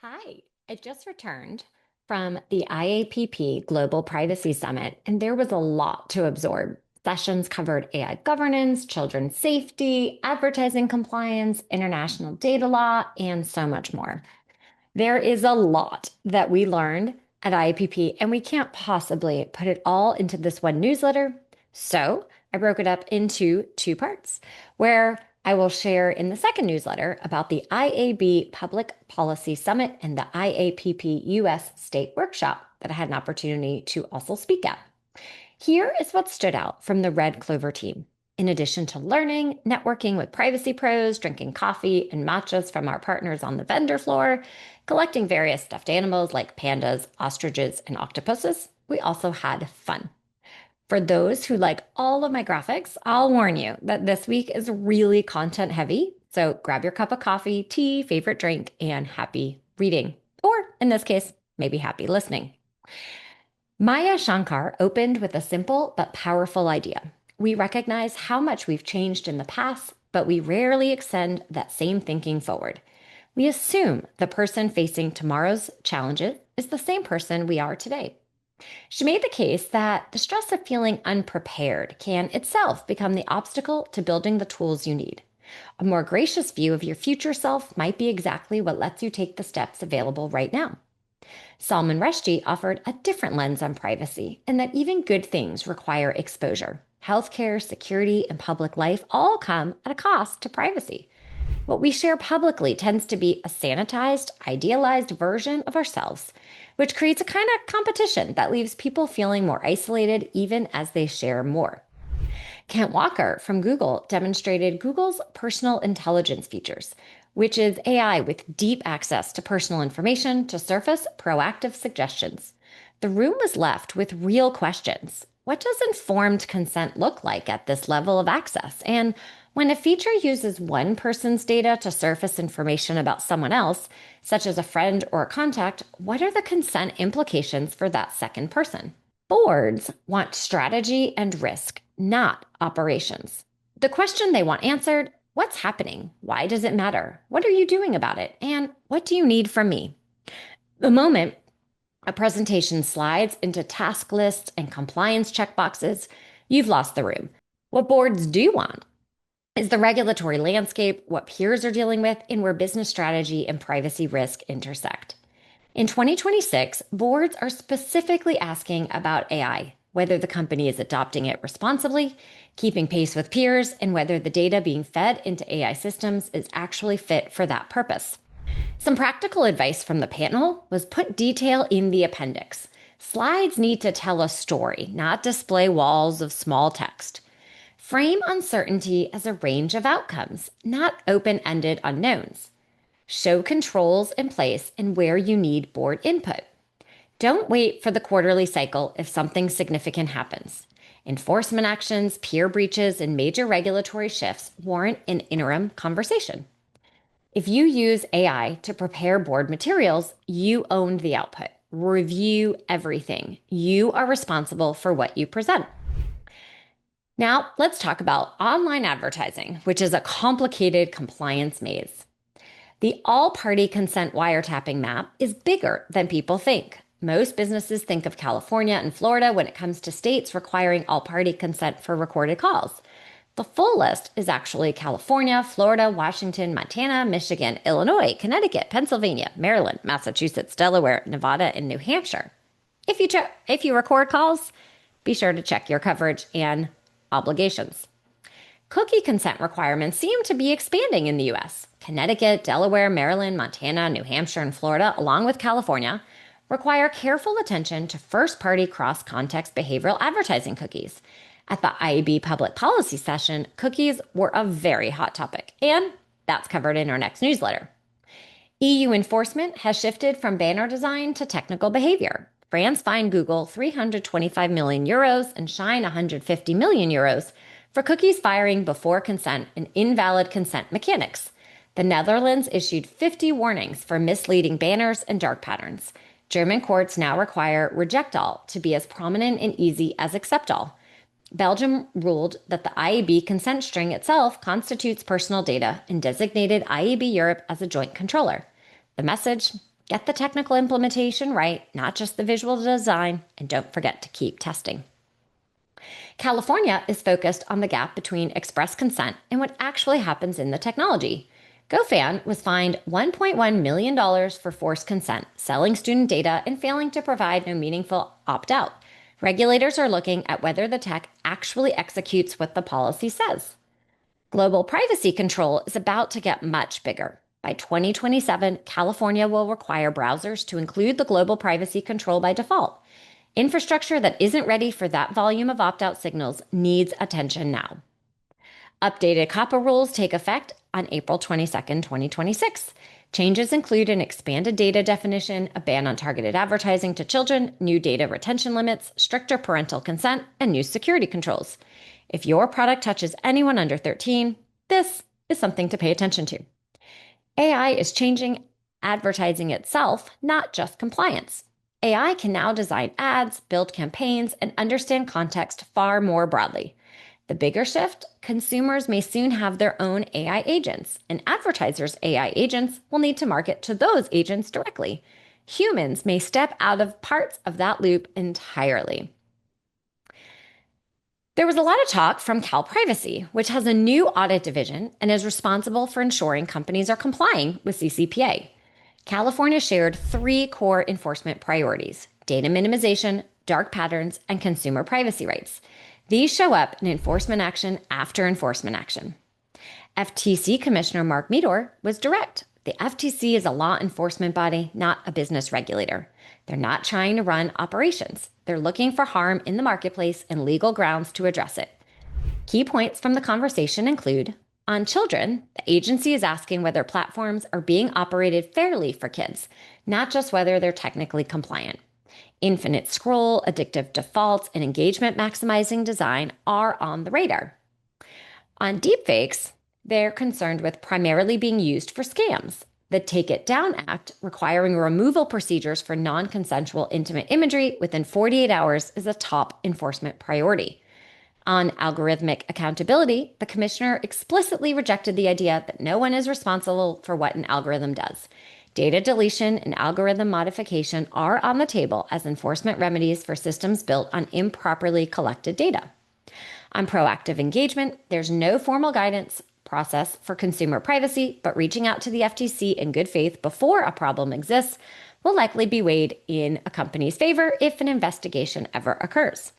Hi, I just returned from the IAPP Global Privacy Summit, and there was a lot to absorb. Sessions covered AI governance, children's safety, advertising compliance, international data law, and so much more. There is a lot that we learned at IAPP, and we can't possibly put it all into this one newsletter. So I broke it up into two parts, where I will share in the second newsletter about the IAB Public Policy Summit and the IAPP US State Workshop that I had an opportunity to also speak at. Here is what stood out from the Red Clover team. In addition to learning, networking with privacy pros, drinking coffee and matchas from our partners on the vendor floor, collecting various stuffed animals like pandas, ostriches, and octopuses, we also had fun. For those who like all of my graphics, I'll warn you that this week is really content heavy. So grab your cup of coffee, tea, favorite drink, and happy reading. Or in this case, maybe happy listening. Maya Shankar opened with a simple but powerful idea. We recognize how much we've changed in the past, but we rarely extend that same thinking forward. We assume the person facing tomorrow's challenges is the same person we are today. She made the case that the stress of feeling unprepared can itself become the obstacle to building the tools you need. A more gracious view of your future self might be exactly what lets you take the steps available right now. Salman Rushdie offered a different lens on privacy, and that even good things require exposure. Healthcare, security, and public life all come at a cost to privacy. What we share publicly tends to be a sanitized, idealized version of ourselves, which creates a kind of competition that leaves people feeling more isolated even as they share more. Kent Walker from Google demonstrated Google's personal intelligence features, which is AI with deep access to personal information to surface proactive suggestions. The room was left with real questions. What does informed consent look like at this level of access? And when a feature uses one person's data to surface information about someone else, such as a friend or a contact, what are the consent implications for that second person? Boards want strategy and risk, not operations. The question they want answered: what's happening? Why does it matter? What are you doing about it? And what do you need from me? The moment a presentation slides into task lists and compliance checkboxes, you've lost the room. What boards do want is the regulatory landscape, what peers are dealing with, and where business strategy and privacy risk intersect. In 2026, boards are specifically asking about AI, whether the company is adopting it responsibly, keeping pace with peers, and whether the data being fed into AI systems is actually fit for that purpose. Some practical advice from the panel was put detail in the appendix. Slides need to tell a story, not display walls of small text. Frame uncertainty as a range of outcomes, not open-ended unknowns. Show controls in place and where you need board input. Don't wait for the quarterly cycle if something significant happens. Enforcement actions, peer breaches, and major regulatory shifts warrant an interim conversation. If you use AI to prepare board materials, you own the output. Review everything. You are responsible for what you present. Now, let's talk about online advertising, which is a complicated compliance maze. The all-party consent wiretapping map is bigger than people think. Most businesses think of California and Florida when it comes to states requiring all-party consent for recorded calls. The full list is actually California, Florida, Washington, Montana, Michigan, Illinois, Connecticut, Pennsylvania, Maryland, Massachusetts, Delaware, Nevada, and New Hampshire. If you record calls, be sure to check your coverage and obligations. Cookie consent requirements seem to be expanding in the US. Connecticut, Delaware, Maryland, Montana, New Hampshire, and Florida, along with California, require careful attention to first-party cross-context behavioral advertising cookies. At the IAB Public Policy session, cookies were a very hot topic, and that's covered in our next newsletter. EU enforcement has shifted from banner design to technical behavior. France fined Google 325 million euros and Shine 150 million euros for cookies firing before consent and invalid consent mechanics. The Netherlands issued 50 warnings for misleading banners and dark patterns. German courts now require reject all to be as prominent and easy as accept all. Belgium ruled that the IAB consent string itself constitutes personal data and designated IAB Europe as a joint controller. The message: Get the technical implementation right, not just the visual design, and don't forget to keep testing. California is focused on the gap between express consent and what actually happens in the technology. GoFan was fined $1.1 million for forced consent, selling student data, and failing to provide no meaningful opt out. Regulators are looking at whether the tech actually executes what the policy says. Global privacy control is about to get much bigger. By 2027, California will require browsers to include the global privacy control by default. Infrastructure that isn't ready for that volume of opt out signals needs attention now. Updated COPPA rules take effect on April 22nd, 2026. Changes include an expanded data definition, a ban on targeted advertising to children, new data retention limits, stricter parental consent, and new security controls. If your product touches anyone under 13, this is something to pay attention to. AI is changing advertising itself, not just compliance. AI can now design ads, build campaigns, and understand context far more broadly. The bigger shift, consumers may soon have their own AI agents, and advertisers' AI agents will need to market to those agents directly. Humans may step out of parts of that loop entirely. There was a lot of talk from CalPrivacy, which has a new audit division and is responsible for ensuring companies are complying with CCPA. California shared 3 core enforcement priorities: data minimization, dark patterns, and consumer privacy rights. These show up in enforcement action after enforcement action. FTC Commissioner Mark Meador was direct. The FTC is a law enforcement body, not a business regulator. They're not trying to run operations. They're looking for harm in the marketplace and legal grounds to address it. Key points from the conversation include: on children, the agency is asking whether platforms are being operated fairly for kids, not just whether they're technically compliant. Infinite scroll, addictive defaults, and engagement maximizing design are on the radar. On deepfakes, they're concerned with primarily being used for scams. The Take It Down Act, requiring removal procedures for non-consensual intimate imagery within 48 hours, is a top enforcement priority. On algorithmic accountability, the commissioner explicitly rejected the idea that no one is responsible for what an algorithm does. Data deletion and algorithm modification are on the table as enforcement remedies for systems built on improperly collected data. On proactive engagement, there's no formal guidance process for consumer privacy, but reaching out to the FTC in good faith before a problem exists will likely be weighed in a company's favor if an investigation ever occurs.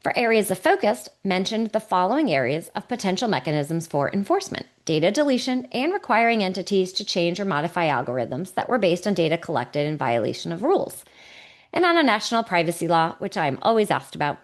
For areas of focus, mentioned the following areas of potential mechanisms for enforcement: data deletion and requiring entities to change or modify algorithms that were based on data collected in violation of rules. And on a national privacy law, which I am always asked about.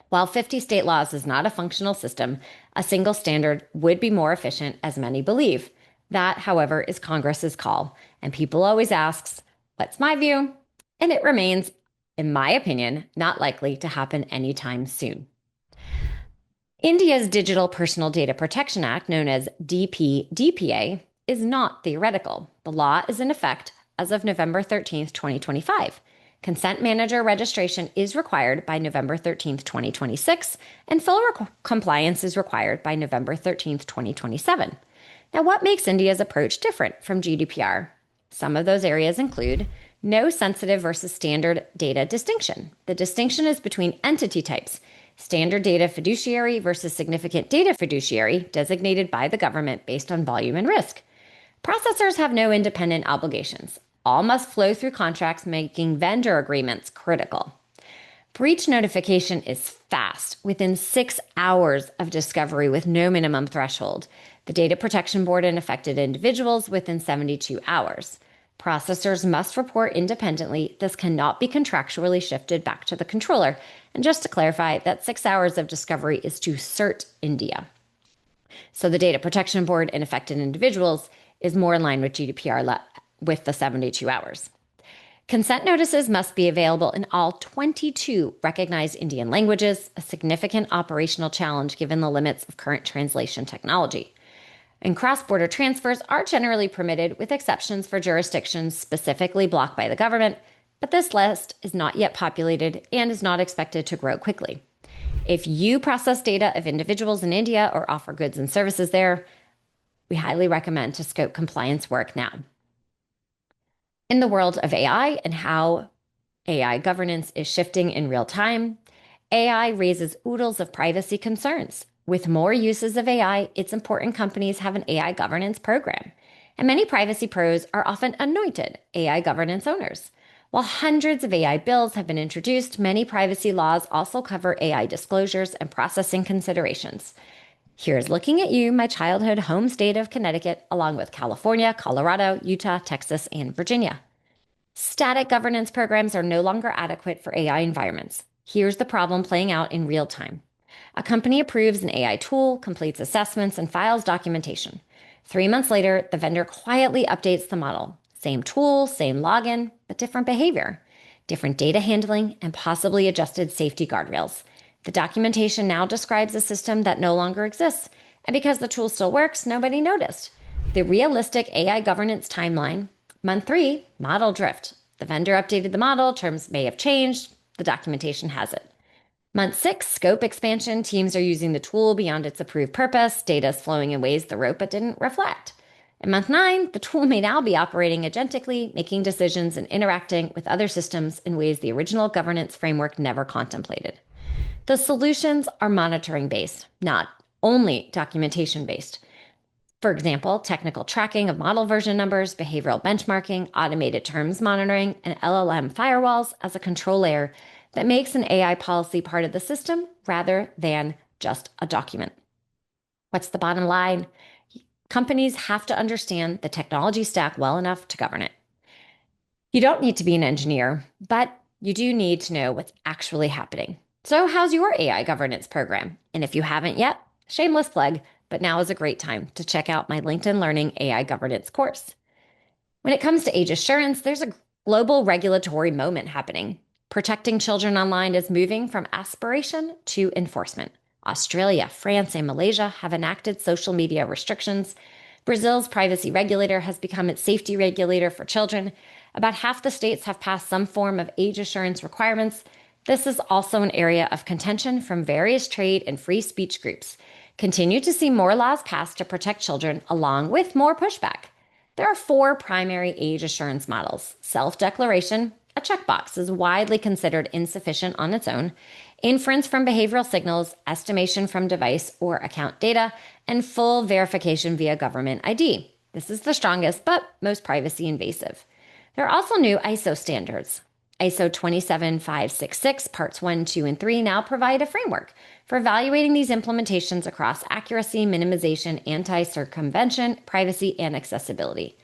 While 50 state laws is not a functional system, a single standard would be more efficient, as many believe. That, however, is Congress's call, and people always ask, what's my view? And it remains, in my opinion, not likely to happen anytime soon. India's Digital Personal Data Protection Act, known as DPDPA, is not theoretical. The law is in effect as of November 13th, 2025. Consent manager registration is required by November 13th, 2026, and full compliance is required by November 13th, 2027. Now, what makes India's approach different from GDPR? Some of those areas include no sensitive versus standard data distinction. The distinction is between entity types: standard data fiduciary versus significant data fiduciary, designated by the government based on volume and risk. Processors have no independent obligations. All must flow through contracts, making vendor agreements critical. Breach notification is fast, within 6 hours of discovery with no minimum threshold. The Data Protection Board and affected individuals within 72 hours. Processors must report independently. This cannot be contractually shifted back to the controller. And just to clarify, that 6 hours of discovery is to CERT India. So the Data Protection Board and affected individuals is more in line with GDPR with the 72 hours. Consent notices must be available in all 22 recognized Indian languages, a significant operational challenge given the limits of current translation technology. And cross-border transfers are generally permitted, with exceptions for jurisdictions specifically blocked by the government, but this list is not yet populated and is not expected to grow quickly. If you process data of individuals in India or offer goods and services there, we highly recommend to scope compliance work now. In the world of AI and how AI governance is shifting in real time, AI raises oodles of privacy concerns. With more uses of AI, it's important companies have an AI governance program. And many privacy pros are often anointed AI governance owners. While hundreds of AI bills have been introduced, many privacy laws also cover AI disclosures and processing considerations. Here's looking at you, my childhood home state of Connecticut, along with California, Colorado, Utah, Texas, and Virginia. Static governance programs are no longer adequate for AI environments. Here's the problem playing out in real time. A company approves an AI tool, completes assessments, and files documentation. 3 months later, the vendor quietly updates the model. Same tool, same login, but different behavior, different data handling, and possibly adjusted safety guardrails. The documentation now describes a system that no longer exists, and because the tool still works, nobody noticed. The realistic AI governance timeline: month 3, model drift. The vendor updated the model, terms may have changed, the documentation has it. Month 6, scope expansion. Teams are using the tool beyond its approved purpose. Data is flowing in ways the ROPA didn't reflect. In month 9, the tool may now be operating agentically, making decisions and interacting with other systems in ways the original governance framework never contemplated. The solutions are monitoring based, not only documentation based. For example, technical tracking of model version numbers, behavioral benchmarking, automated terms monitoring, and LLM firewalls as a control layer that makes an AI policy part of the system rather than just a document. What's the bottom line? Companies have to understand the technology stack well enough to govern it. You don't need to be an engineer, but you do need to know what's actually happening. So, how's your AI governance program? And if you haven't yet, shameless plug, but now is a great time to check out my LinkedIn Learning AI governance course. When it comes to age assurance, there's a global regulatory moment happening. Protecting children online is moving from aspiration to enforcement. Australia, France, and Malaysia have enacted social media restrictions. Brazil's privacy regulator has become its safety regulator for children. About half the states have passed some form of age assurance requirements. This is also an area of contention from various trade and free speech groups. Continue to see more laws passed to protect children, along with more pushback. There are 4 primary age assurance models: self-declaration, a checkbox, is widely considered insufficient on its own; inference from behavioral signals; estimation from device or account data; and full verification via government ID. This is the strongest but most privacy invasive. There are also new ISO standards. ISO 27566 parts 1, 2, and 3 now provide a framework for evaluating these implementations across accuracy, minimization, anti-circumvention, privacy, and accessibility.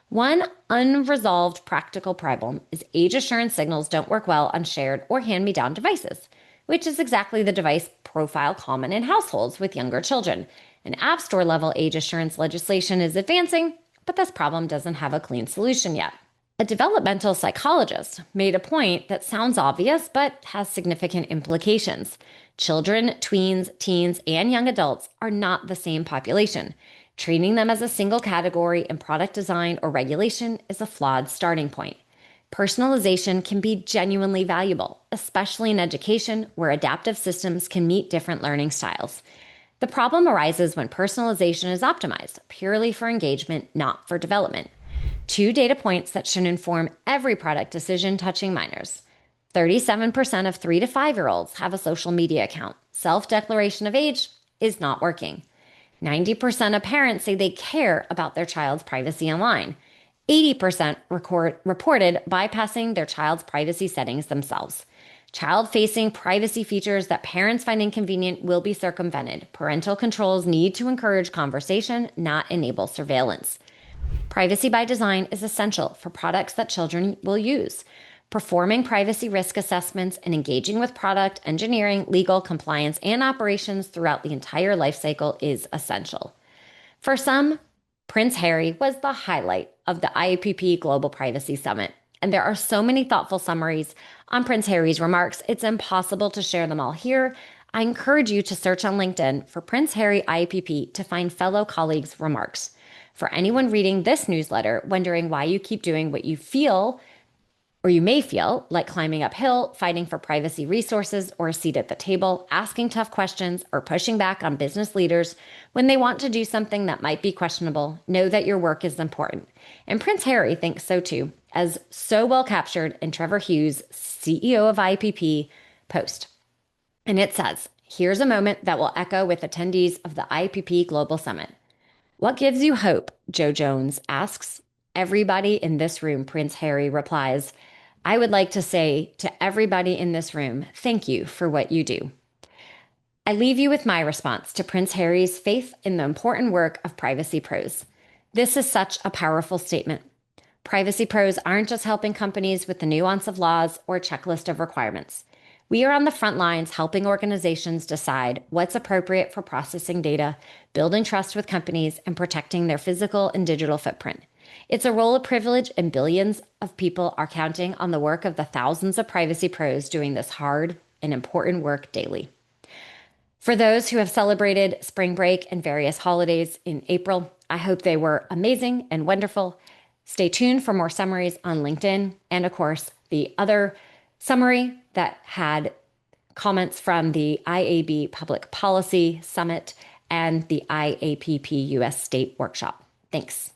One unresolved practical problem is age assurance signals don't work well on shared or hand-me-down devices, which is exactly the device profile common in households with younger children. An App Store level age assurance legislation is advancing, but this problem doesn't have a clean solution yet. A developmental psychologist made a point that sounds obvious but has significant implications. Children, tweens, teens, and young adults are not the same population. Treating them as a single category in product design or regulation is a flawed starting point. Personalization can be genuinely valuable, especially in education where adaptive systems can meet different learning styles. The problem arises when personalization is optimized purely for engagement, not for development. 2 data points that should inform every product decision touching minors. 37% of 3 to 5-year-olds have a social media account. Self-declaration of age is not working. 90% of parents say they care about their child's privacy online. 80% reported bypassing their child's privacy settings themselves. Child-facing privacy features that parents find inconvenient will be circumvented. Parental controls need to encourage conversation, not enable surveillance. Privacy by design is essential for products that children will use. Performing privacy risk assessments and engaging with product, engineering, legal, compliance, and operations throughout the entire lifecycle is essential. For some, Prince Harry was the highlight of the IAPP Global Privacy Summit, and there are so many thoughtful summaries on Prince Harry's remarks, it's impossible to share them all here. I encourage you to search on LinkedIn for Prince Harry IAPP to find fellow colleagues' remarks. For anyone reading this newsletter wondering why you keep doing what you feel, or you may feel like climbing uphill, fighting for privacy resources or a seat at the table, asking tough questions, or pushing back on business leaders when they want to do something that might be questionable, know that your work is important. And Prince Harry thinks so too. as so well captured in Trevor Hughes, CEO of IAPP, post. And it says, here's a moment that will echo with attendees of the IAPP Global Summit. What gives you hope? Joe Jones asks. Everybody in this room, Prince Harry replies, I would like to say to everybody in this room, thank you for what you do. I leave you with my response to Prince Harry's faith in the important work of privacy pros. This is such a powerful statement. Privacy pros aren't just helping companies with the nuance of laws or checklist of requirements. We are on the front lines helping organizations decide what's appropriate for processing data, building trust with companies, and protecting their physical and digital footprint. It's a role of privilege, and billions of people are counting on the work of the thousands of privacy pros doing this hard and important work daily. For those who have celebrated spring break and various holidays in April, I hope they were amazing and wonderful. Stay tuned for more summaries on LinkedIn. And of course, the other summary that had comments from the IAB Public Policy Summit and the IAPP US State Workshop. Thanks.